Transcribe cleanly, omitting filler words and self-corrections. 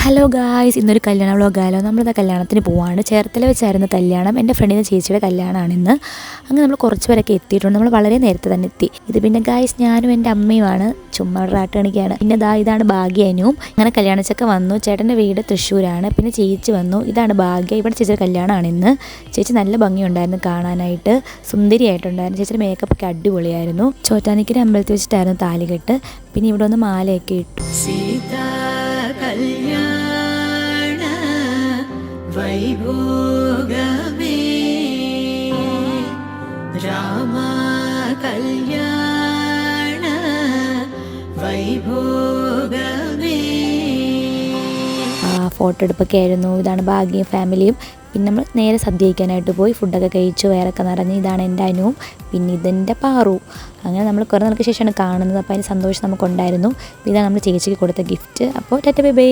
Hello guys, ഇന്നൊരു കല്യാണ വ്ളോഗായാലോ. നമ്മളിതാ കല്യാണത്തിന് പോവാണ്. ചേർത്തല വെച്ചായിരുന്നു കല്യാണം. എൻ്റെ ഫ്രണ്ടിൻ്റെ ചേച്ചിയുടെ കല്യാണമാണ് ഇന്ന്. അങ്ങനെ നമ്മൾ കുറച്ച് പേരൊക്കെ എത്തിയിട്ടുണ്ട്. നമ്മൾ വളരെ നേരത്തെ തന്നെ എത്തി. ഇത് പിന്നെ ഗായ്സ് ഞാനും എൻ്റെ അമ്മയുമാണ്. ചുമ്മാ റാട്ട് കാണിക്കുകയാണ്. പിന്നെ ഇതാണ് ഭാഗ്യനും. അങ്ങനെ കല്യാണച്ചൊക്കെ വന്നു. ചേട്ടൻ്റെ വീട് തൃശ്ശൂരാണ്. പിന്നെ ചേച്ചി വന്നു. ഇതാണ് ഭാഗ്യ. ഇവിടെ ചേച്ചിയുടെ കല്യാണമാണ് ഇന്ന്. ചേച്ചി നല്ല ഭംഗിയുണ്ടായിരുന്നു കാണാനായിട്ട്. സുന്ദരിയായിട്ടുണ്ടായിരുന്നു. ചേച്ചിയുടെ മേക്കപ്പൊക്കെ അടിപൊളിയായിരുന്നു. ചോറ്റാനിക്കര അമ്പലത്തിൽ വെച്ചിട്ടായിരുന്നു താലികെട്ട്. പിന്നെ ഇവിടെ ഒന്ന് മാലയൊക്കെ ഇട്ടു. കല്യാണ വൈഭോഗമേ രാമ കല്യാണ വൈഭോഗമേ. ഫോട്ടോ എടുപ്പൊക്കെ ആയിരുന്നു. ഇതാണ് ഭാഗ്യയും ഫാമിലിയും. പിന്നെ നമ്മൾ നേരെ സദ്യ കഴിക്കാനായിട്ട് പോയി. ഫുഡൊക്കെ കഴിച്ചു, വയറൊക്കെ നിറഞ്ഞ്. ഇതാണ് എൻ്റെ അനുവും, പിന്നെ ഇതെൻ്റെ പാറു. അങ്ങനെ നമ്മൾ കുറേ നാൾക്ക് ശേഷമാണ് കാണുന്നത്. അപ്പോൾ അതിന് സന്തോഷം നമുക്കുണ്ടായിരുന്നു. ഇതാണ് നമ്മൾ ചേച്ചിക്ക് കൊടുത്ത ഗിഫ്റ്റ്. അപ്പോൾ ടാറ്റ ബൈ ബൈ.